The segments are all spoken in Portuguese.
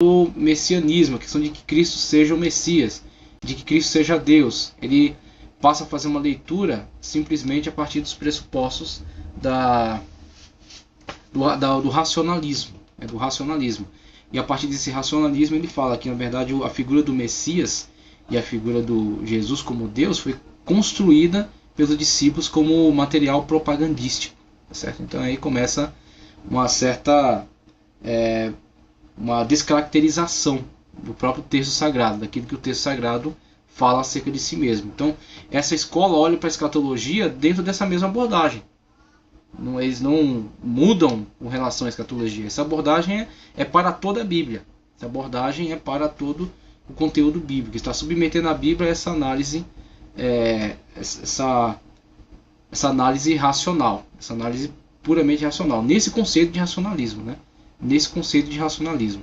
do messianismo, a questão de que Cristo seja o Messias, de que Cristo seja Deus. Ele passa a fazer uma leitura simplesmente a partir dos pressupostos do racionalismo, do racionalismo. E a partir desse racionalismo ele fala que, na verdade, a figura do Messias e a figura do Jesus como Deus foi construída pelos discípulos como material propagandístico, tá certo? Então aí começa uma certa uma descaracterização do próprio texto sagrado, daquilo que o texto sagrado fala acerca de si mesmo. Então, essa escola olha para a escatologia dentro dessa mesma abordagem. Eles não mudam com relação à escatologia. Essa abordagem é para toda a Bíblia. Essa abordagem é para todo o conteúdo bíblico. Está submetendo a Bíblia a essa análise, essa análise racional, essa análise puramente racional, nesse conceito de racionalismo, né? Nesse conceito de racionalismo.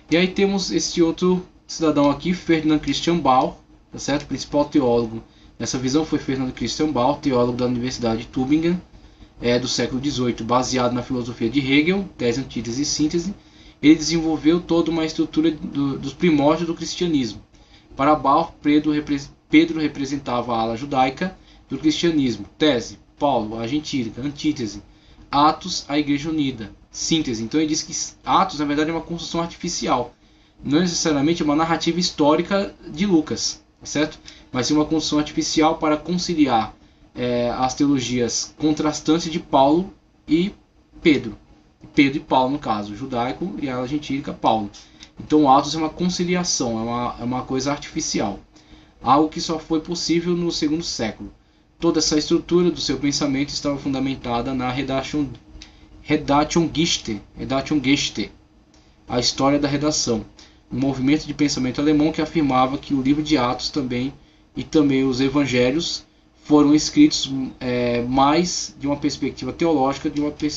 E aí temos esse outro cidadão aqui, Ferdinand Christian Bauer, tá certo? O principal teólogo nessa visão foi Ferdinand Christian Bauer, teólogo da Universidade de Tübingen, do século XVIII, baseado na filosofia de Hegel, tese, antítese e síntese. Ele desenvolveu toda uma estrutura dos primórdios do cristianismo. Para Bauer, Pedro representava a ala judaica do cristianismo. Tese, Paulo, a gentílica. Antítese, Atos, a igreja unida. Síntese, então ele diz que Atos na verdade é uma construção artificial, não necessariamente uma narrativa histórica de Lucas, certo? Mas sim uma construção artificial para conciliar as teologias contrastantes de Paulo e Pedro e Paulo no caso, judaico e a gentílica Paulo. Então Atos é uma conciliação, é uma coisa artificial, algo que só foi possível no segundo século. Toda essa estrutura do seu pensamento estava fundamentada na Redação Geschichte, a história da redação, um movimento de pensamento alemão que afirmava que o livro de Atos também os evangelhos foram escritos mais de uma perspectiva teológica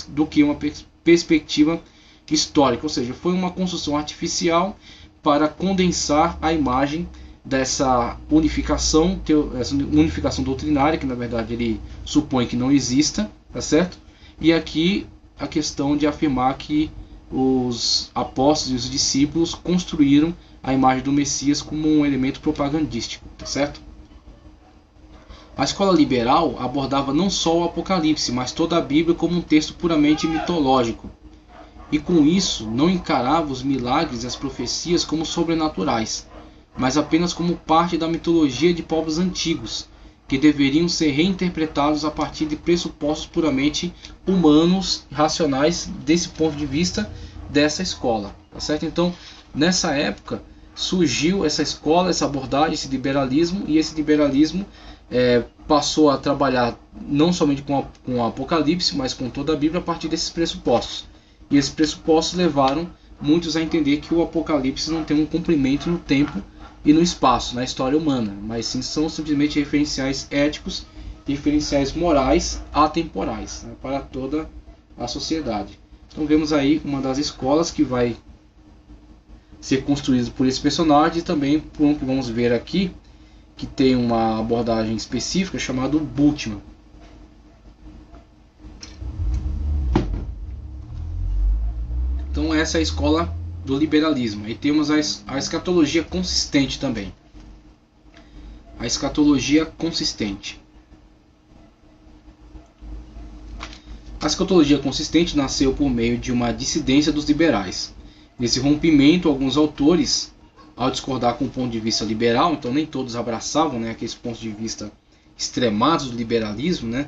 do que uma perspectiva histórica, ou seja, foi uma construção artificial para condensar a imagem dessa unificação doutrinária, que na verdade ele supõe que não exista, tá certo? E aqui a questão de afirmar que os apóstolos e os discípulos construíram a imagem do Messias como um elemento propagandístico, tá certo? A escola liberal abordava não só o Apocalipse, mas toda a Bíblia como um texto puramente mitológico. E com isso não encarava os milagres e as profecias como sobrenaturais, mas apenas como parte da mitologia de povos antigos, que deveriam ser reinterpretados a partir de pressupostos puramente humanos e racionais desse ponto de vista dessa escola, tá certo? Então, nessa época surgiu essa escola, essa abordagem, esse liberalismo, e esse liberalismo passou a trabalhar não somente com o Apocalipse, mas com toda a Bíblia a partir desses pressupostos. E esses pressupostos levaram muitos a entender que o Apocalipse não tem um cumprimento no tempo e no espaço, na história humana, mas sim são simplesmente referenciais éticos, referenciais morais atemporais, né, para toda a sociedade. Então vemos aí uma das escolas que vai ser construída por esse personagem, e também por um que vamos ver aqui, que tem uma abordagem específica chamada Bultmann. Então essa é a escola do liberalismo. E temos a escatologia consistente também. A escatologia consistente. A escatologia consistente nasceu por meio de uma dissidência dos liberais. Nesse rompimento, alguns autores, ao discordar com o ponto de vista liberal, então nem todos abraçavam, aqueles pontos de vista extremados do liberalismo,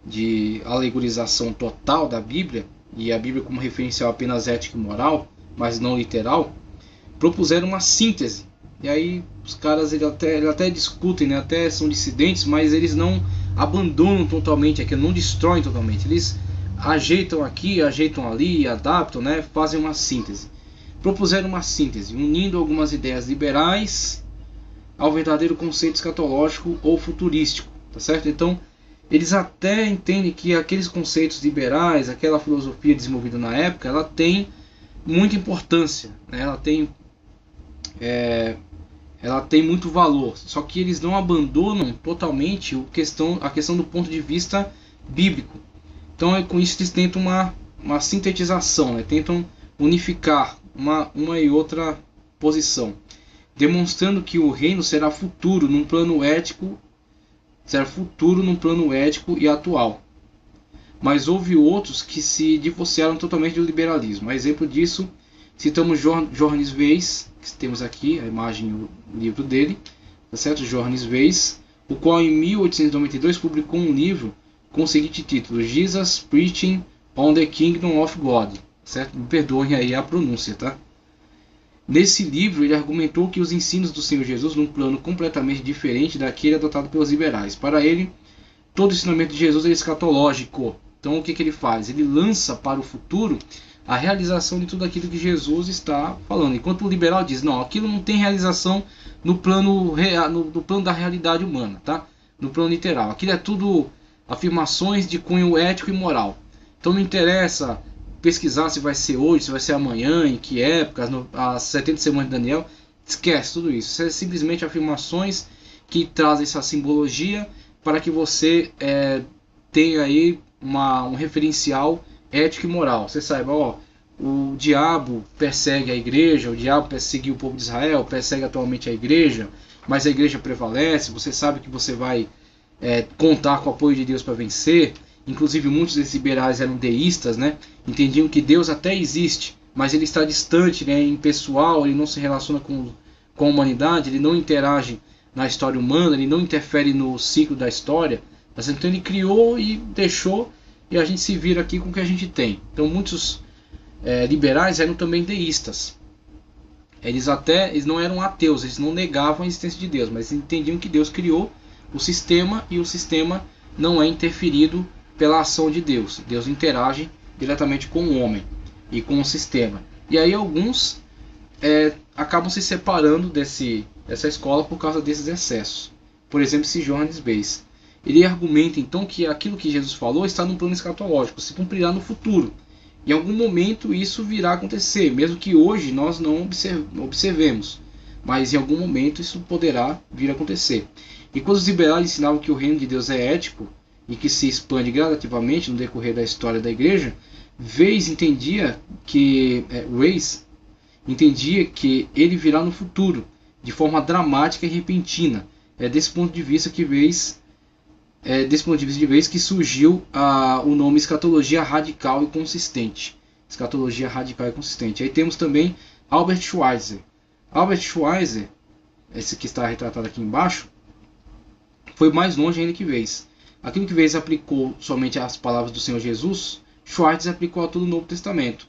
de alegorização total da Bíblia, e a Bíblia como referencial apenas ético e moral, mas não literal, propuseram uma síntese. E aí os caras eles até discutem, até são dissidentes, mas eles não abandonam totalmente aquilo, não destroem totalmente. Eles ajeitam aqui, ajeitam ali, adaptam, fazem uma síntese. Propuseram uma síntese, unindo algumas ideias liberais ao verdadeiro conceito escatológico ou futurístico, tá certo? Então, eles até entendem que aqueles conceitos liberais, aquela filosofia desenvolvida na época, ela tem muita importância, ela tem muito valor, só que eles não abandonam totalmente a questão do ponto de vista bíblico. Então, com isso eles tentam uma sintetização, tentam unificar uma e outra posição, demonstrando que o reino será futuro num plano ético e atual. Mas houve outros que se divorciaram totalmente do liberalismo. A exemplo disso, citamos Johannes Weiss, que temos aqui a imagem e o livro dele, tá certo? Johannes Weiss, o qual em 1892 publicou um livro com o seguinte título: Jesus Preaching on the Kingdom of God, certo? Me perdoem aí a pronúncia, tá? Nesse livro ele argumentou que os ensinos do Senhor Jesus num plano completamente diferente daquele adotado pelos liberais. Para ele, todo o ensinamento de Jesus é escatológico. Então o que ele faz? Ele lança para o futuro a realização de tudo aquilo que Jesus está falando. Enquanto o liberal diz, não, aquilo não tem realização no plano da realidade humana, tá? No plano literal. Aquilo é tudo afirmações de cunho ético e moral. Então não interessa pesquisar se vai ser hoje, se vai ser amanhã, em que época, as 70 semanas de Daniel. Esquece tudo isso. Isso é simplesmente afirmações que trazem essa simbologia para que você tenha aí um referencial ético e moral. Você saiba, o diabo persegue a igreja, o diabo perseguiu o povo de Israel, persegue atualmente a igreja, mas a igreja prevalece. Você sabe que você vai contar com o apoio de Deus para vencer. Inclusive muitos desses liberais eram deístas, né? Entendiam que Deus até existe, mas ele está distante, né? Impessoal, ele não se relaciona com a humanidade, ele não interage na história humana, ele não interfere no ciclo da história. Então ele criou e deixou, e a gente se vira aqui com o que a gente tem. Então muitos liberais eram também deístas. Eles não eram ateus, eles não negavam a existência de Deus, mas entendiam que Deus criou o sistema e o sistema não é interferido pela ação de Deus. Deus interage diretamente com o homem e com o sistema. E aí alguns acabam se separando dessa escola por causa desses excessos. Por exemplo, esse Johannes Weiss. Ele argumenta então que aquilo que Jesus falou está no plano escatológico, se cumprirá no futuro. Em algum momento isso virá a acontecer, mesmo que hoje nós não observemos. Mas em algum momento isso poderá vir a acontecer. E quando os liberais ensinavam que o reino de Deus é ético e que se expande gradativamente no decorrer da história da igreja, Weiss entendia que ele virá no futuro, de forma dramática e repentina. É desse ponto de vista de Weiss que surgiu o nome escatologia radical e consistente. Escatologia radical e consistente. Aí temos também Albert Schweitzer. Albert Schweitzer, esse que está retratado aqui embaixo, foi mais longe ainda que Weiss. Aquilo que Weiss aplicou somente às palavras do Senhor Jesus, Schweitzer aplicou a todo o Novo Testamento.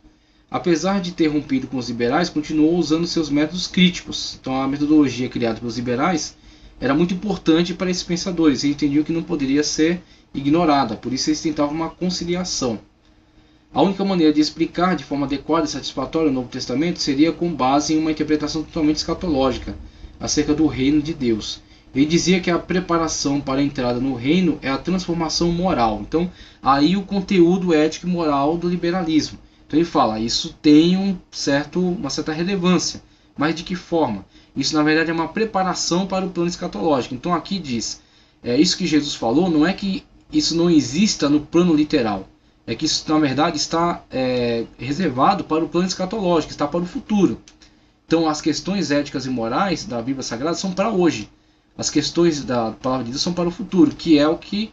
Apesar de ter rompido com os liberais, continuou usando seus métodos críticos. Então a metodologia criada pelos liberais era muito importante para esses pensadores. Eles entendiam que não poderia ser ignorada, por isso eles tentavam uma conciliação. A única maneira de explicar de forma adequada e satisfatória o Novo Testamento seria com base em uma interpretação totalmente escatológica acerca do reino de Deus. Ele dizia que a preparação para a entrada no reino é a transformação moral. Então, aí o conteúdo ético e moral do liberalismo. Então ele fala, isso tem uma certa relevância. Mas de que forma? Isso na verdade é uma preparação para o plano escatológico. Então aqui diz, isso que Jesus falou não é que isso não exista no plano literal. É que isso na verdade está reservado para o plano escatológico, está para o futuro. Então as questões éticas e morais da Bíblia Sagrada são para hoje. As questões da palavra de Deus são para o futuro, que é o que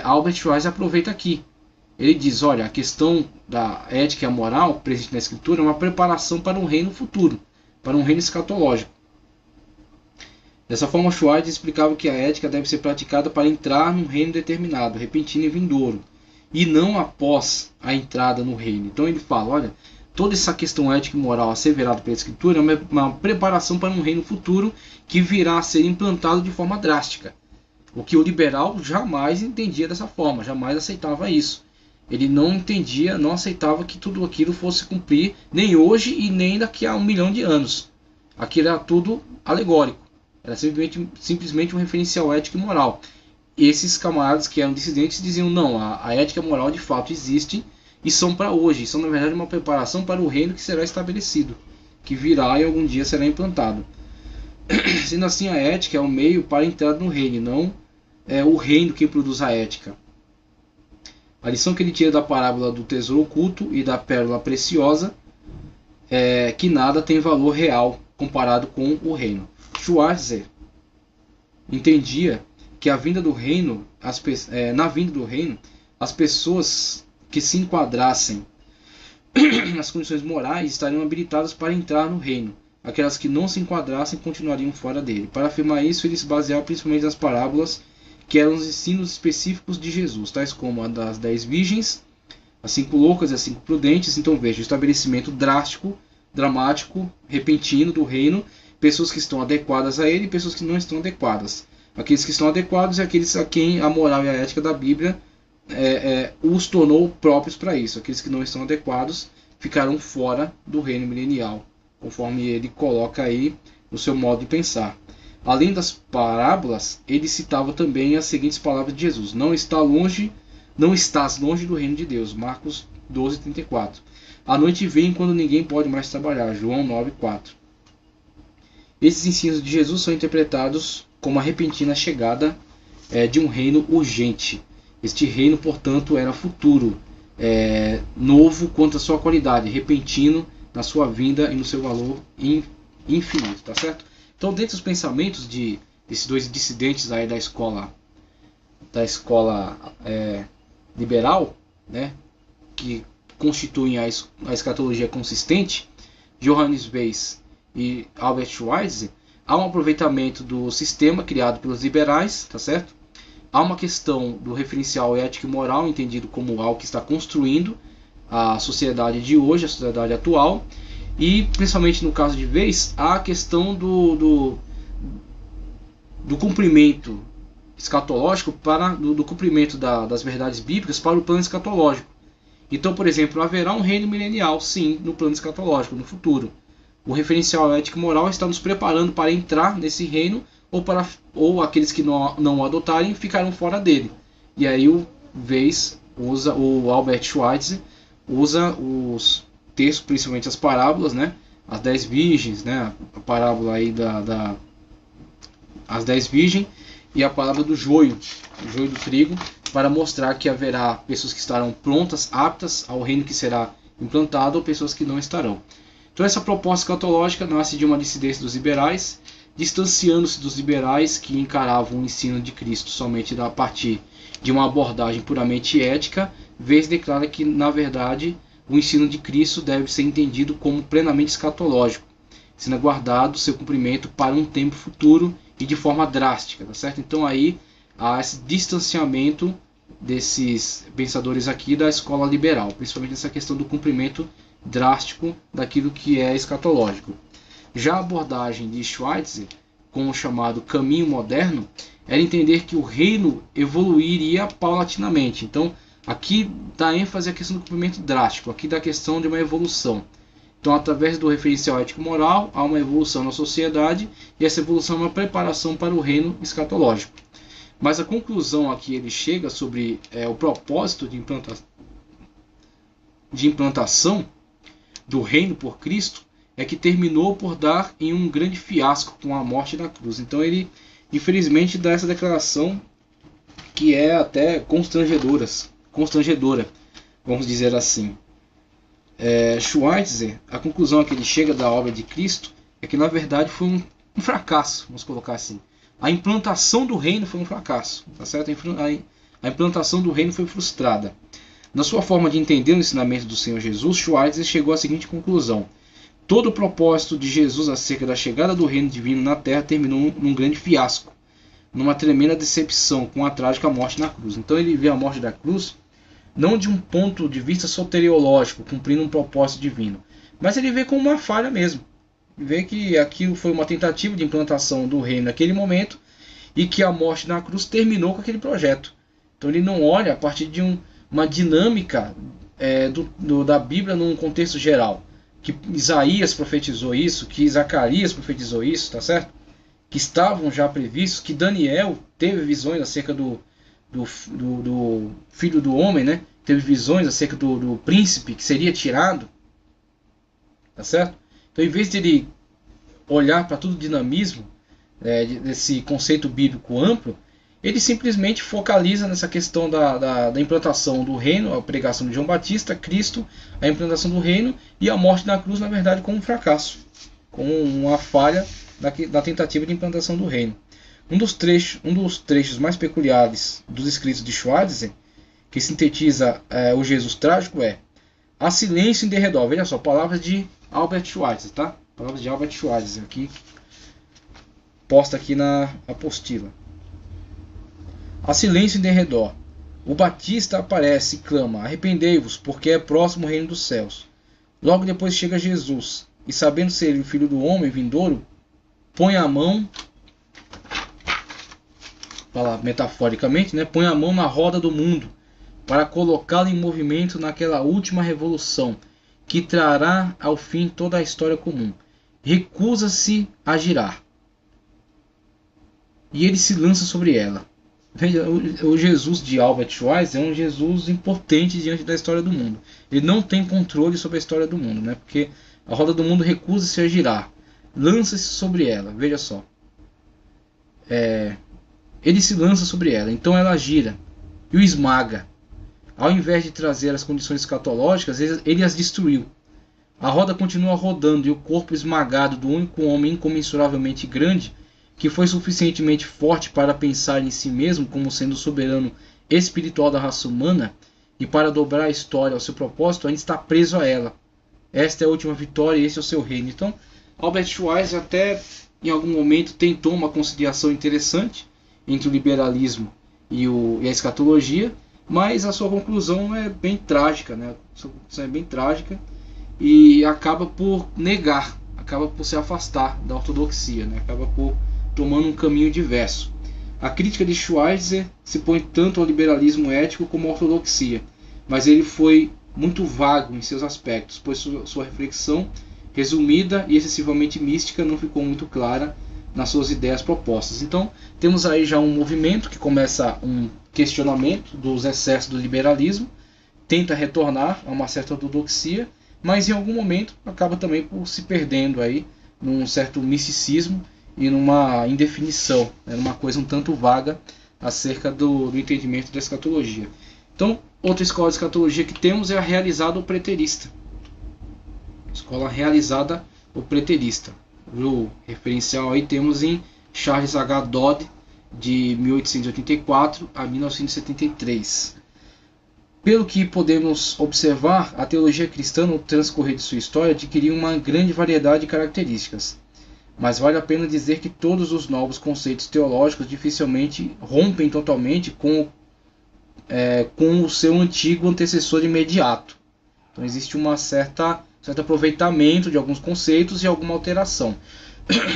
Albert Schweitzer aproveita aqui. Ele diz, olha, a questão da ética e a moral presente na Escritura é uma preparação para um reino futuro, para um reino escatológico. Dessa forma, Schweitzer explicava que a ética deve ser praticada para entrar num reino determinado, repentino e vindouro, e não após a entrada no reino. Então ele fala, olha, toda essa questão ética e moral asseverada pela Escritura é uma preparação para um reino futuro que virá a ser implantado de forma drástica. O que o liberal jamais entendia dessa forma, jamais aceitava isso. Ele não entendia, não aceitava que tudo aquilo fosse cumprir, nem hoje e nem daqui a 1 milhão de anos. Aquilo era tudo alegórico, era simplesmente um referencial ético e moral. E esses camaradas que eram dissidentes diziam, não, a ética e a moral de fato existem, e são para hoje, são na verdade uma preparação para o reino que será estabelecido, que virá e algum dia será implantado. Sendo assim, a ética é o meio para a entrada no reino, não é o reino que produz a ética. A lição que ele tira da parábola do tesouro oculto e da pérola preciosa que nada tem valor real comparado com o reino. Schweitzer entendia que a vinda do reino, na vinda do reino, as pessoas que se enquadrassem nas condições morais estariam habilitadas para entrar no reino. Aquelas que não se enquadrassem continuariam fora dele. Para afirmar isso, ele se baseava principalmente nas parábolas que eram os ensinos específicos de Jesus, tais como a das 10 virgens, as 5 loucas e as 5 prudentes. Então veja, o estabelecimento drástico, dramático, repentino do reino, pessoas que estão adequadas a ele e pessoas que não estão adequadas. Aqueles que estão adequados e aqueles a quem a moral e a ética da Bíblia os tornou próprios para isso. Aqueles que não estão adequados ficarão fora do reino milenial, conforme ele coloca aí no seu modo de pensar. Além das parábolas, ele citava também as seguintes palavras de Jesus: não estás longe do reino de Deus. Marcos 12:34. A noite vem quando ninguém pode mais trabalhar. João 9:4. Esses ensinos de Jesus são interpretados como a repentina chegada de um reino urgente. Este reino, portanto, era futuro, novo quanto à sua qualidade, repentino na sua vinda e no seu valor infinito, tá certo? Então, dentre os pensamentos desses dois dissidentes aí da escola liberal, né, que constituem a escatologia consistente, Johannes Weiss e Albert Schweitzer, há um aproveitamento do sistema criado pelos liberais, tá certo? Há uma questão do referencial ético e moral, entendido como algo que está construindo a sociedade de hoje, a sociedade atual, e principalmente no caso de Weiss, há a questão do cumprimento escatológico do cumprimento das verdades bíblicas para o plano escatológico. Então, por exemplo, haverá um reino milenial, sim, no plano escatológico, no futuro. O referencial ético e moral está nos preparando para entrar nesse reino, ou aqueles que não o adotarem ficarão fora dele. E aí o Albert Schweitzer usa os textos, principalmente as parábolas, né? As 10 virgens, né? A parábola aí as 10 virgens e a parábola do joio do trigo, para mostrar que haverá pessoas que estarão prontas, aptas ao reino que será implantado, ou pessoas que não estarão. Então essa proposta escatológica nasce de uma dissidência dos liberais, distanciando-se dos liberais que encaravam o ensino de Cristo somente a partir de uma abordagem puramente ética. Weiss declara que, na verdade, o ensino de Cristo deve ser entendido como plenamente escatológico, sendo aguardado seu cumprimento para um tempo futuro e de forma drástica, tá certo? Então aí há esse distanciamento desses pensadores aqui da escola liberal, principalmente essa questão do cumprimento drástico daquilo que é escatológico. Já a abordagem de Schweitzer, com o chamado caminho moderno, era entender que o reino evoluiria paulatinamente. Então, aqui dá ênfase à questão do cumprimento drástico, aqui dá a questão de uma evolução. Então, através do referencial ético-moral, há uma evolução na sociedade, e essa evolução é uma preparação para o reino escatológico. Mas a conclusão a que ele chega sobre o propósito de implantação do reino por Cristo é que terminou por dar em um grande fiasco com a morte da cruz. Então ele, infelizmente, dá essa declaração que é até constrangedora, vamos dizer assim. Schweitzer, a conclusão a que ele chega da obra de Cristo é que, na verdade, foi um fracasso, vamos colocar assim. A implantação do reino foi um fracasso, tá certo? A implantação do reino foi frustrada. Na sua forma de entender o ensinamento do Senhor Jesus, Schweitzer chegou à seguinte conclusão: todo o propósito de Jesus acerca da chegada do reino divino na terra terminou num grande fiasco, numa tremenda decepção, com a trágica morte na cruz. Então ele vê a morte da cruz não de um ponto de vista soteriológico, cumprindo um propósito divino, mas ele vê como uma falha mesmo. Vê que aquilo foi uma tentativa de implantação do reino naquele momento e que a morte na cruz terminou com aquele projeto. Então ele não olha a partir de uma dinâmica da Bíblia num contexto geral. Que Isaías profetizou isso, que Zacarias profetizou isso, tá certo? Que estavam já previstos, que Daniel teve visões acerca do filho do homem, né? Teve visões acerca do príncipe que seria tirado, tá certo? Então, em vez de ele olhar para todo o dinamismo desse conceito bíblico amplo, ele simplesmente focaliza nessa questão da implantação do reino, a pregação de João Batista, Cristo, a implantação do reino e a morte na cruz, na verdade, como um fracasso, como uma falha da tentativa de implantação do reino. Um dos trechos mais peculiares dos escritos de Schweitzer, que sintetiza o Jesus trágico, é: há silêncio em derredor. Veja só, palavras de Albert Schweitzer, tá? Palavras de Albert Schweitzer, aqui, posta aqui na apostila. Há silêncio em derredor. O Batista aparece e clama: arrependei-vos, porque é próximo o reino dos céus. Logo depois chega Jesus, e sabendo ser ele o filho do homem vindouro, põe a mão, metaforicamente, né, põe a mão na roda do mundo, para colocá-lo em movimento naquela última revolução, que trará ao fim toda a história comum. Recusa-se a girar, e ele se lança sobre ela. Veja, o Jesus de Albert Schweitzer é um Jesus impotente diante da história do mundo. Ele não tem controle sobre a história do mundo, né? Porque a roda do mundo recusa-se a girar, lança-se sobre ela. Veja só, ele se lança sobre ela, então ela gira e o esmaga. Ao invés de trazer as condições escatológicas, ele as destruiu. A roda continua rodando e o corpo esmagado do único homem incomensuravelmente grande, que foi suficientemente forte para pensar em si mesmo como sendo o soberano espiritual da raça humana e para dobrar a história ao seu propósito, ainda está preso a ela. Esta é a última vitória e esse é o seu reino. Então, Albert Schweitzer até em algum momento tentou uma conciliação interessante entre o liberalismo e a escatologia, mas a sua conclusão é bem trágica, né? A sua conclusão é bem trágica e acaba por negar, acaba por se afastar da ortodoxia, né? Acaba por tomando um caminho diverso. A crítica de Schweitzer se põe tanto ao liberalismo ético como à ortodoxia, mas ele foi muito vago em seus aspectos, pois sua reflexão, resumida e excessivamente mística, não ficou muito clara nas suas ideias propostas. Então, temos aí já um movimento que começa um questionamento dos excessos do liberalismo, tenta retornar a uma certa ortodoxia, mas em algum momento acaba também por se perdendo aí num certo misticismo e numa indefinição, né, numa coisa um tanto vaga acerca do entendimento da escatologia. Então, outra escola de escatologia que temos é a realizada ou preterista. Escola realizada ou preterista. O referencial aí temos em Charles H. Dodd, de 1884 a 1973. Pelo que podemos observar, a teologia cristã no transcorrer de sua história adquiriu uma grande variedade de características. Mas vale a pena dizer que todos os novos conceitos teológicos dificilmente rompem totalmente com o seu antigo antecessor imediato. Então existe um certo aproveitamento de alguns conceitos e alguma alteração.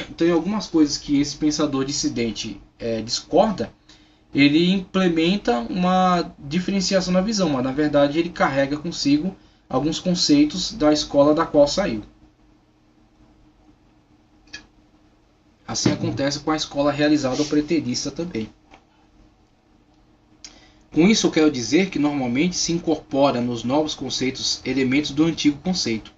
Então, em algumas coisas que esse pensador dissidente discorda, ele implementa uma diferenciação na visão, mas na verdade ele carrega consigo alguns conceitos da escola da qual saiu. Assim acontece com a escola realizada ou preterista também. Com isso eu quero dizer que normalmente se incorpora nos novos conceitos elementos do antigo conceito.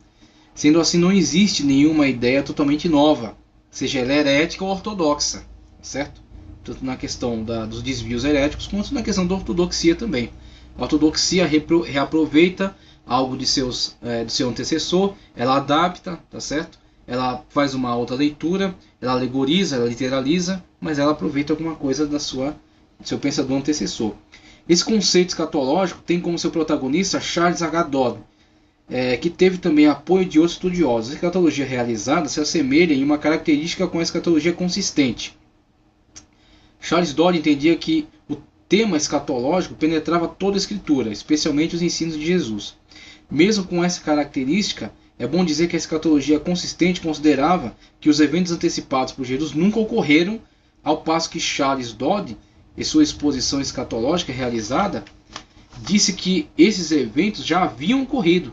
Sendo assim, não existe nenhuma ideia totalmente nova, seja ela herética ou ortodoxa, certo? Tanto na questão dos desvios heréticos, quanto na questão da ortodoxia também. A ortodoxia reaproveita algo do seu antecessor, ela adapta, tá certo? Ela faz uma outra leitura, ela alegoriza, ela literaliza, mas ela aproveita alguma coisa do seu pensador antecessor. Esse conceito escatológico tem como seu protagonista Charles H. Dodd, que teve também apoio de outros estudiosos. A escatologia realizada se assemelha em uma característica com a escatologia consistente. Charles Dodd entendia que o tema escatológico penetrava toda a Escritura, especialmente os ensinos de Jesus. Mesmo com essa característica, é bom dizer que a escatologia consistente considerava que os eventos antecipados por Jesus nunca ocorreram, ao passo que Charles Dodd, em sua exposição escatológica realizada, disse que esses eventos já haviam ocorrido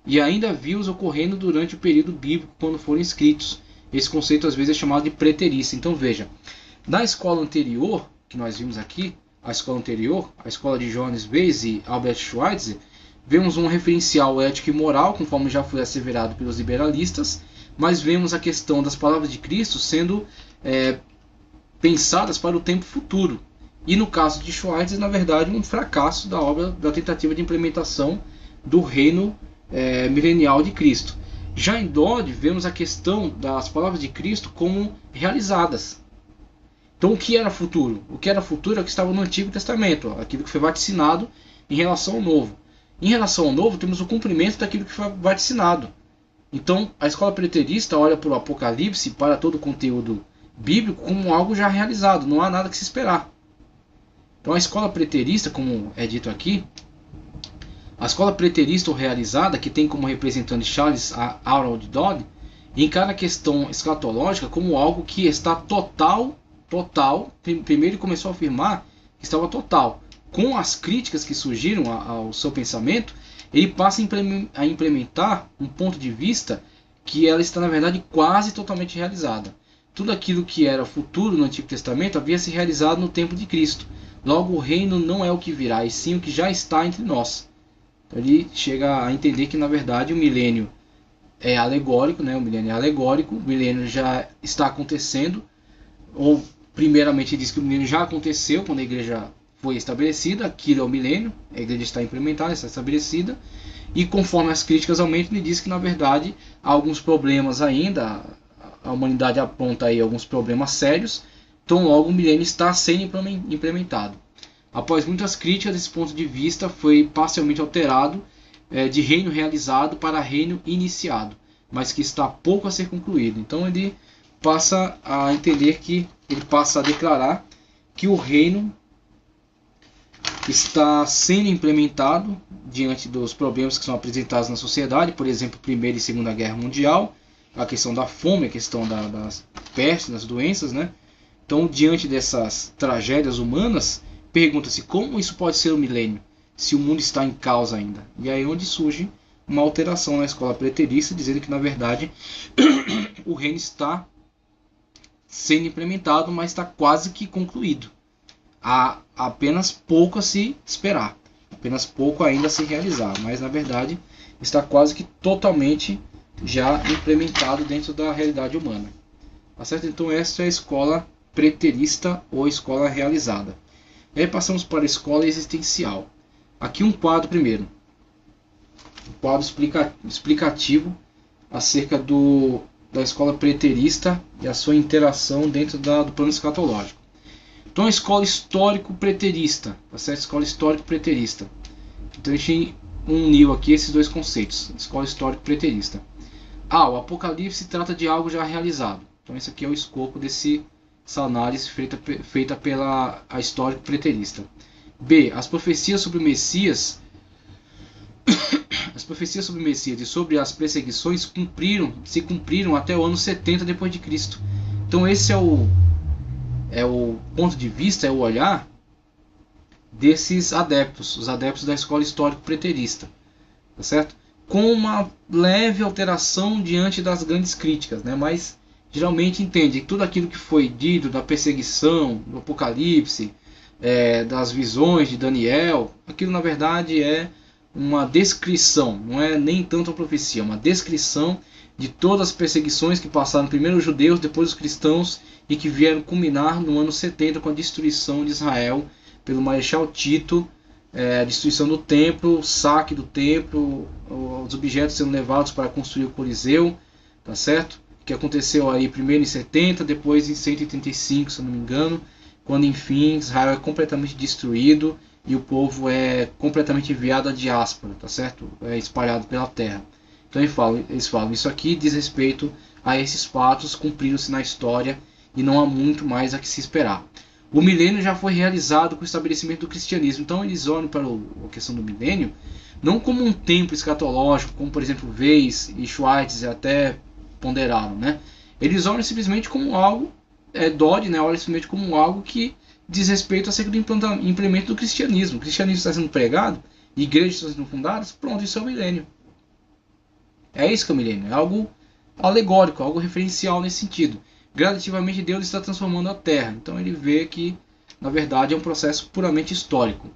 e ainda viu-os ocorrendo durante o período bíblico quando foram escritos. Esse conceito às vezes é chamado de preterista. Então veja, na escola anterior, que nós vimos aqui, a escola anterior, a escola de Johannes Weiss e Albert Schweitzer, vemos um referencial ético e moral, conforme já foi asseverado pelos liberalistas, mas vemos a questão das palavras de Cristo sendo pensadas para o tempo futuro. E no caso de Schweitzer, na verdade, um fracasso da obra, da tentativa de implementação do reino milenial de Cristo. Já em Dodd, vemos a questão das palavras de Cristo como realizadas. Então, o que era futuro? O que era futuro é o que estava no Antigo Testamento, aquilo que foi vaticinado em relação ao Novo. Em relação ao Novo, temos o cumprimento daquilo que foi vaticinado. Então, a escola preterista olha para o Apocalipse, para todo o conteúdo bíblico, como algo já realizado, não há nada que se esperar. Então, a escola preterista, como é dito aqui, a escola preterista ou realizada, que tem como representante Charles Harold Dodd, encara a questão escatológica como algo que está total. Primeiro ele começou a afirmar que estava total. Com as críticas que surgiram ao seu pensamento, ele passa a implementar um ponto de vista que ela está, na verdade, quase totalmente realizada. Tudo aquilo que era futuro no Antigo Testamento havia se realizado no tempo de Cristo. Logo, o reino não é o que virá, e sim o que já está entre nós. Então, ele chega a entender que, na verdade, o milênio é alegórico, né? O milênio é alegórico, o milênio já está acontecendo, ou primeiramente ele diz que o milênio já aconteceu quando a igreja foi estabelecida, aquilo é o milênio, a igreja está implementada, está estabelecida, e conforme as críticas aumentam, ele diz que na verdade há alguns problemas ainda, a humanidade aponta aí alguns problemas sérios, então logo o milênio está sendo implementado. Após muitas críticas, esse ponto de vista foi parcialmente alterado de reino realizado para reino iniciado, mas que está pouco a ser concluído. Então ele passa a entender que ele passa a declarar que o reino está sendo implementado diante dos problemas que são apresentados na sociedade, por exemplo, Primeira e Segunda Guerra Mundial, a questão da fome, a questão das pestes, das doenças, né? Então, diante dessas tragédias humanas, pergunta-se como isso pode ser o milênio, se o mundo está em caos ainda. E aí é onde surge uma alteração na escola preterista, dizendo que, na verdade, o reino está sendo implementado, mas está quase que concluído. Há apenas pouco a se esperar, apenas pouco ainda a se realizar, mas na verdade está quase que totalmente já implementado dentro da realidade humana. Tá certo? Então essa é a escola preterista ou escola realizada. E aí passamos para a escola existencial. Aqui um quadro primeiro, um quadro explicativo acerca da escola preterista e a sua interação dentro do plano escatológico. Então a escola histórico-preterista, tá certo? Escola histórico-preterista. Então a gente uniu aqui esses dois conceitos, escola histórico-preterista. O Apocalipse trata de algo já realizado. Então esse aqui é o escopo dessa análise feita pela histórico-preterista. B. As profecias sobre o Messias e sobre as perseguições se cumpriram até o ano 70 depois de Cristo. Então esse é o ponto de vista, é o olhar desses adeptos, os adeptos da escola histórico-preterista, tá certo? Com uma leve alteração diante das grandes críticas, né? Mas geralmente entende que tudo aquilo que foi dito da perseguição, do Apocalipse, das visões de Daniel, aquilo na verdade é uma descrição, não é nem tanto a profecia, é uma descrição de todas as perseguições que passaram primeiro os judeus, depois os cristãos, e que vieram culminar no ano 70 com a destruição de Israel pelo Marechal Tito, a destruição do templo, o saque do templo, os objetos sendo levados para construir o Coliseu, tá certo? Que aconteceu aí primeiro em 70, depois em 135, se eu não me engano, quando enfim Israel é completamente destruído e o povo é completamente enviado à diáspora, tá certo? É espalhado pela terra. Então eles falam, isso aqui diz respeito a esses fatos, cumpriram-se na história e não há muito mais a que se esperar. O milênio já foi realizado com o estabelecimento do cristianismo, então eles olham para a questão do milênio não como um tempo escatológico, como por exemplo Weiss e Schweitzer até ponderaram, né? Eles olham simplesmente como algo, Dodd, né, olha simplesmente como algo que diz respeito acerca do implemento do cristianismo. O cristianismo está sendo pregado, igrejas estão sendo fundadas, pronto, isso é o milênio. É isso que é o milênio, é algo alegórico, algo referencial nesse sentido. Gradativamente Deus está transformando a terra, então ele vê que na verdade é um processo puramente histórico.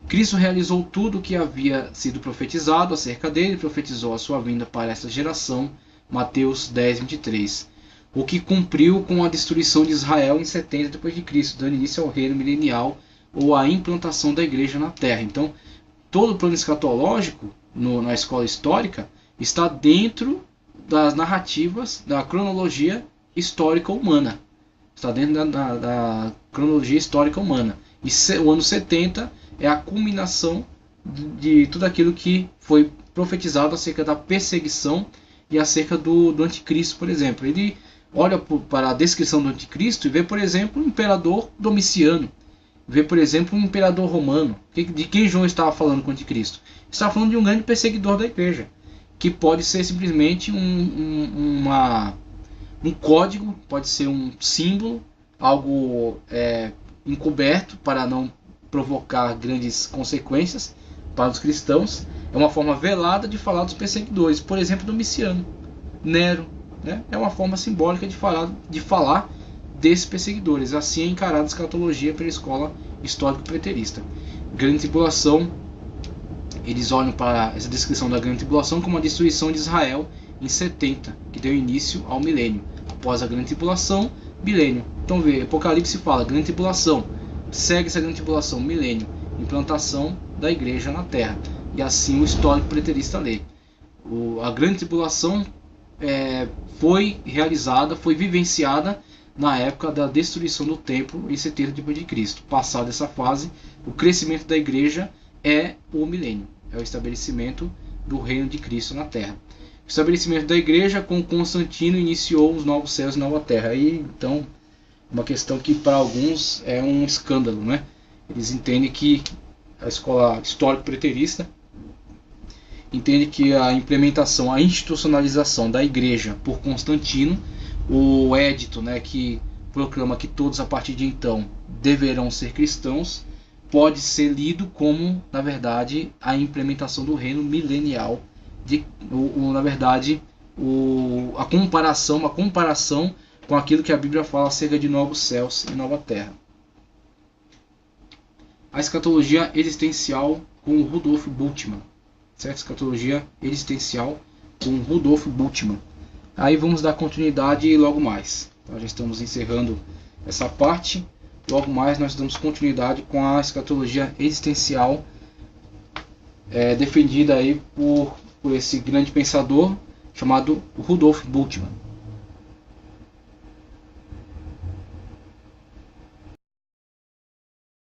Cristo realizou tudo o que havia sido profetizado acerca dele, profetizou a sua vinda para esta geração, Mateus 10, 23. O que cumpriu com a destruição de Israel em 70 depois de Cristo, dando início ao reino milenial ou a implantação da igreja na Terra. Então, todo o plano escatológico na escola histórica está dentro das narrativas da cronologia histórica humana. Está dentro da cronologia histórica humana. E o ano 70 é a culminação de tudo aquilo que foi profetizado acerca da perseguição e acerca do anticristo, por exemplo. Ele olha para a descrição do anticristo e vê, por exemplo, o imperador Domiciano. Vê, por exemplo, um imperador romano. De quem João estava falando com o anticristo? Estava falando de um grande perseguidor da igreja, que pode ser simplesmente um código, pode ser um símbolo, algo encoberto para não provocar grandes consequências para os cristãos. É uma forma velada de falar dos perseguidores, por exemplo, Domiciano, Nero, né? É uma forma simbólica de falar desses perseguidores. Assim é encarada a escatologia pela escola histórico-preterista. Grande tribulação, eles olham para essa descrição da grande tribulação como a destruição de Israel em 70, que deu início ao milênio. Após a grande tribulação, milênio. Então vê, Apocalipse fala grande tribulação, segue essa grande tribulação, milênio, implantação da igreja na terra. E assim o histórico preterista lê. A grande tribulação foi realizada, foi vivenciada na época da destruição do templo em 70 depois de Cristo. Passada essa fase, o crescimento da igreja é o milênio, é o estabelecimento do reino de Cristo na terra. O estabelecimento da igreja com Constantino iniciou os novos céus e nova terra. Aí, então, uma questão que para alguns é um escândalo, né? Eles entendem que a escola histórico-preterista entende que a implementação, a institucionalização da igreja por Constantino, o édito, né, que proclama que todos a partir de então deverão ser cristãos, pode ser lido como, na verdade, a implementação do reino milenial, na verdade, uma comparação com aquilo que a Bíblia fala acerca de novos céus e nova terra. A escatologia existencial com Rudolf Bultmann. Certo? Escatologia existencial com Rudolf Bultmann. Aí vamos dar continuidade logo mais. Então, já estamos encerrando essa parte. Logo mais nós damos continuidade com a escatologia existencial defendida aí por esse grande pensador chamado Rudolf Bultmann.